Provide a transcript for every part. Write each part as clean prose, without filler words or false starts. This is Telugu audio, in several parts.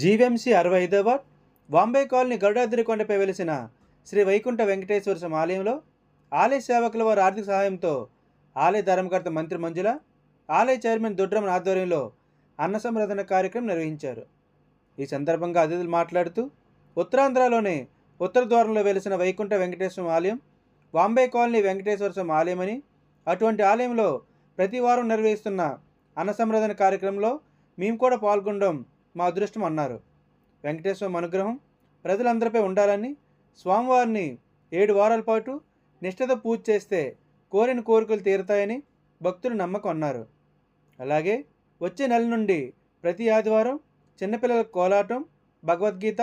జీవీఎంసీ 65వ వార్డ్ వాంబే కాలనీ గరుడాద్రికొండపై వెలిసిన శ్రీ వైకుంఠ వెంకటేశ్వర స్వామి ఆలయంలో ఆలయ సేవకుల వారి ఆర్థిక సహాయంతో ఆలయ ధర్మకర్త మంత్రి మంజుల, ఆలయ చైర్మన్ దొడ్రమన్ ఆధ్వర్యంలో అన్న సంరక్షణ కార్యక్రమం నిర్వహించారు. ఈ సందర్భంగా అతిథులు మాట్లాడుతూ ఉత్తరాంధ్రలోని ఉత్తర ద్వారంలో వెలిసిన వైకుంఠ వెంకటేశ్వర ఆలయం వాంబే కాలనీ వెంకటేశ్వర స్వామి ఆలయమని, అటువంటి ఆలయంలో ప్రతి వారం నిర్వహిస్తున్న అన్న సంరక్షణ కార్యక్రమంలో మేము కూడా పాల్గొనడం మా అదృష్టం అన్నారు. వెంకటేశ్వర అనుగ్రహం ప్రజలందరిపై ఉండాలని, స్వామివారిని 7 వారాల పాటు నిష్ఠతో పూజ చేస్తే కోరిన కోరికలు తీరుతాయని భక్తులు నమ్మకం అన్నారు. అలాగే వచ్చే నెల నుండి ప్రతి ఆదివారం చిన్నపిల్లల కోలాటం, భగవద్గీత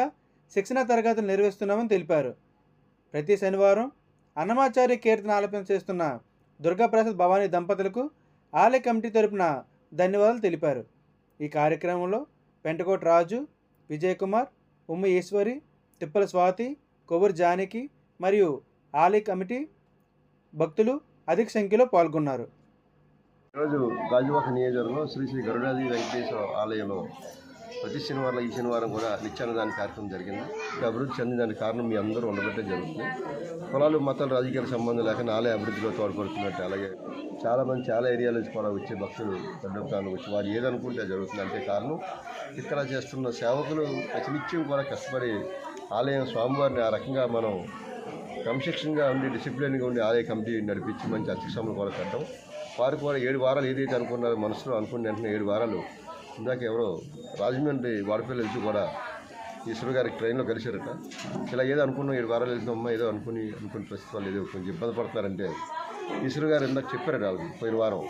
శిక్షణ తరగతులు నిర్వహిస్తున్నామని తెలిపారు. ప్రతి శనివారం అన్నమాచార్య కీర్తన ఆలపన చేస్తున్న దుర్గాప్రసాద్ భవానీ దంపతులకు ఆలయ కమిటీ తరపున ధన్యవాదాలు తెలిపారు. ఈ కార్యక్రమంలో పెంటకోట రాజు, విజయ్ కుమార్, ఉమ్మ ఈశ్వరి, తిప్పల స్వాతి, కొవ్వూరు జానకి మరియు ఆలయ కమిటీ భక్తులు అధిక సంఖ్యలో పాల్గొన్నారు. ఈరోజు గాజువాక నియోజకవర్గంలో శ్రీ శ్రీ గరుడాద్రి వెంకటేశ్వర ఆలయంలో ప్రతి శనివారం ఈ శనివారం కూడా నిత్యాన్నదాన కార్యక్రమం జరిగింది. అభివృద్ధి చెందిన కారణం మీ అందరూ ఉండబట్టే జరుగుతుంది. కులాలు, మతాలు, రాజకీయాల సంబంధం లేకుండా ఆలయ అభివృద్ధిలో తోడ్పడుతున్నట్టు, అలాగే చాలామంది చాలా ఏరియాల నుంచి కూడా వచ్చే భక్తులు పెద్దలు వచ్చి వారు ఏదనుకుంటే జరుగుతుంది. అంటే కారణం ఇక్కడ చేస్తున్న సేవకులు ప్రతినిత్యం కూడా కష్టపడి ఆలయం స్వామివారిని ఆ రకంగా మనం క్రమశిక్షణగా ఉండి డిసిప్లిన్గా ఉండి ఆలయ కమిటీ నడిపించి మంచి అత్యక్షములు కూడా కట్టడం. వారు కూడా 7 వారాలు ఏదైతే అనుకున్నారో మనసులో అనుకున్న వెంటనే 7 వారాలు ఇందాక ఎవరో రాజమండ్రి వాడపల్లి వెళ్తూ కూడా ఈశ్వరు గారికి ట్రైన్లో కలిశారట. ఇలా ఏదో అనుకున్నాం 7 వారాలు వెళ్తున్నామ్మా, ఏదో అనుకుని పరిస్థితి వాళ్ళు ఏదో కొంచెం ఇబ్బంది పడుతున్నారంటే ఈశ్వరు గారు ఇందాక చెప్పారట వాళ్ళకి పోయిన వారం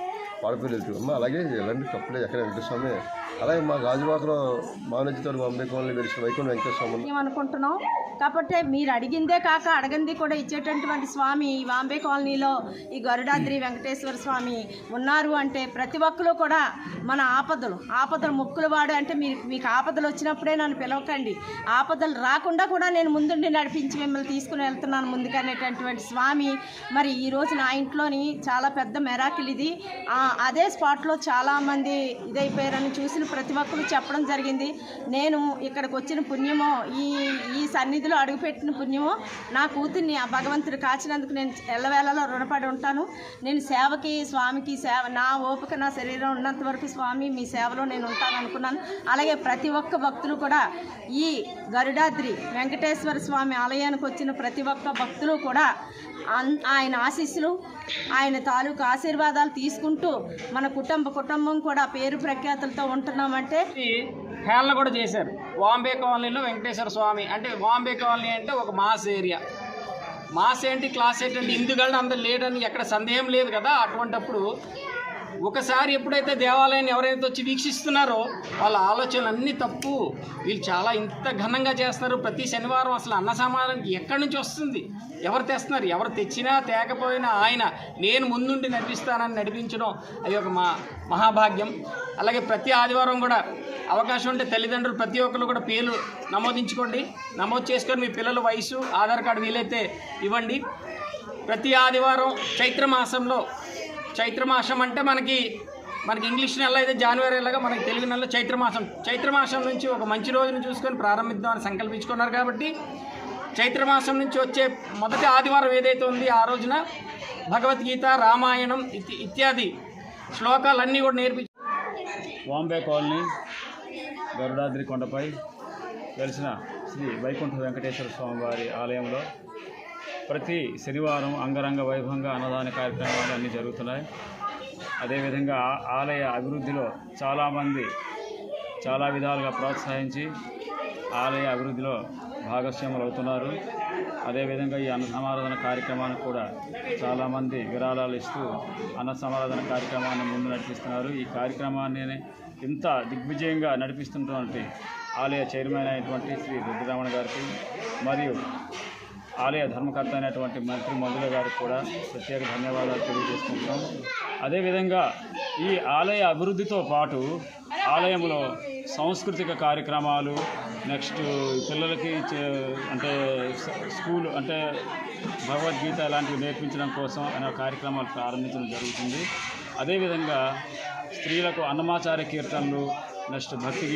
వాడపల్లి వెళ్తూ అమ్మ అలాగే ఎలాంటి తప్పులేదు ఎక్కడ వెంకటేశ్వరస్వామి, అలాగే మా గాజువాకలో మానజితో వాంబే కాలనీ వెలిసిన వైకుంఠ వెంకటేశ్వరస్వామి అనుకుంటున్నాం. కాబట్టి మీరు అడిగిందే కాక అడగంది కూడా ఇచ్చేటటువంటి స్వామి ఈ వాంబే కాలనీలో ఈ గరుడాద్రి వెంకటేశ్వర స్వామి ఉన్నారు అంటే ప్రతి ఒక్కరు కూడా మన ఆపదలు మొక్కులు వాడు అంటే మీకు ఆపదలు వచ్చినప్పుడే నన్ను పిలవకండి, ఆపదలు రాకుండా కూడా నేను ముందుండి నడిపించి మిమ్మల్ని తీసుకుని వెళ్తున్నాను ముందుకనేటటువంటి స్వామి. మరి ఈరోజు నా ఇంట్లోని చాలా పెద్ద మెరాకిల్ ఇది. అదే స్పాట్లో చాలామంది ఇదైపోయారని చూసిన ప్రతి ఒక్కరు చెప్పడం జరిగింది. నేను ఇక్కడికి వచ్చిన పుణ్యమో ఈ సన్నిధిలో అడుగుపెట్టిన పుణ్యమో నా కూతుర్ని ఆ భగవంతుడు కాచినందుకు నేను ఎల్లవేళలో రుణపడి ఉంటాను. నేను సేవకి స్వామికి సేవ నా ఓపిక నా శరీరం ఉన్నంత వరకు స్వామి మీ సేవలో నేను ఉంటాను అనుకున్నాను. అలాగే ప్రతి ఒక్క భక్తులు కూడా ఈ గరుడాద్రి వెంకటేశ్వర స్వామి ఆలయానికి వచ్చిన ప్రతి ఒక్క భక్తులు కూడా ఆయన ఆశీస్సులు, ఆయన తాలూకు ఆశీర్వాదాలు తీసుకుంటూ మన కుటుంబం కూడా పేరు ప్రఖ్యాతులతో ఉంటున్నామంటే హేళన కూడా చేశారు. వాంబే కాలనీలో వెంకటేశ్వర స్వామి అంటే వాంబే కాలనీ అంటే ఒక మాస్ ఏరియా, మాస్ ఏంటి క్లాస్ ఏంటంటే హిందువులను అందరు లేడని ఎక్కడ సందేహం లేదు కదా. అటువంటప్పుడు ఒకసారి ఎప్పుడైతే దేవాలయాన్ని ఎవరైతే వచ్చి వీక్షిస్తున్నారో వాళ్ళ ఆలోచనలు అన్నీ తప్పు, వీళ్ళు చాలా ఇంత ఘనంగా చేస్తున్నారు. ప్రతి శనివారం అసలు అన్న సమాధానానికి ఎక్కడి నుంచి వస్తుంది, ఎవరు తెస్తున్నారు, ఎవరు తెచ్చినా తేకపోయినా ఆయన నేను ముందుండి నడిపిస్తానని నడిపించడం అది ఒక మహాభాగ్యం. అలాగే ప్రతి ఆదివారం కూడా అవకాశం ఉంటే తల్లిదండ్రులు ప్రతి ఒక్కరు కూడా పేర్లు నమోదు చేసుకొని మీ పిల్లల వయసు ఆధార్ కార్డు వీలైతే ఇవ్వండి. ప్రతి ఆదివారం చైత్రమాసం అంటే మనకి ఇంగ్లీష్ నెల అయితే జనవరి నెలగా మనకి తెలుగు నెలలో చైత్రమాసం నుంచి ఒక మంచి రోజును చూసుకొని ప్రారంభిద్దామని సంకల్పించుకున్నారు. కాబట్టి చైత్రమాసం నుంచి వచ్చే మొదటి ఆదివారం ఏదైతే ఉంది ఆ రోజున భగవద్గీత, రామాయణం ఇత్యాది శ్లోకాలన్నీ కూడా నేర్పించి వాంబే కాలనీ గరుడాద్రి కొండపై వెలిసిన శ్రీ వైకుంఠ వెంకటేశ్వర స్వామి వారి ఆలయంలో ప్రతి శనివారం అంగరంగ వైభవంగా అన్నదాన కార్యక్రమాలు అన్నీ జరుగుతున్నాయి. అదేవిధంగా ఆలయ అభివృద్ధిలో చాలామంది చాలా విధాలుగా ప్రోత్సహించి ఆలయ అభివృద్ధిలో భాగస్వాములు అవుతున్నారు. అదేవిధంగా ఈ అన్న సమారాధన కార్యక్రమానికి కూడా చాలామంది విరాళాలు ఇస్తూ అన్న సమారాధన కార్యక్రమాన్ని ముందు నడిపిస్తున్నారు. ఈ కార్యక్రమాన్ని ఇంత దిగ్విజయంగా నడిపిస్తున్నటువంటి ఆలయ చైర్మన్ అయినటువంటి శ్రీ రుద్రరమణ గారికి మరియు ఆలయ ధర్మకర్త అయినటువంటి మంత్రి మంజుల గారికి కూడా ప్రత్యేక ధన్యవాదాలు తెలియజేసుకుంటాం. అదేవిధంగా ఈ ఆలయ అభివృద్ధితో పాటు ఆలయంలో సాంస్కృతిక కార్యక్రమాలు, నెక్స్ట్ పిల్లలకి అంటే స్కూల్ అంటే భగవద్గీత లాంటివి నేర్పించడం కోసం అనే కార్యక్రమాలు ప్రారంభించడం జరుగుతుంది. అదేవిధంగా స్త్రీలకు అన్నమాచార్య కీర్తనలు, నెక్స్ట్ భక్తి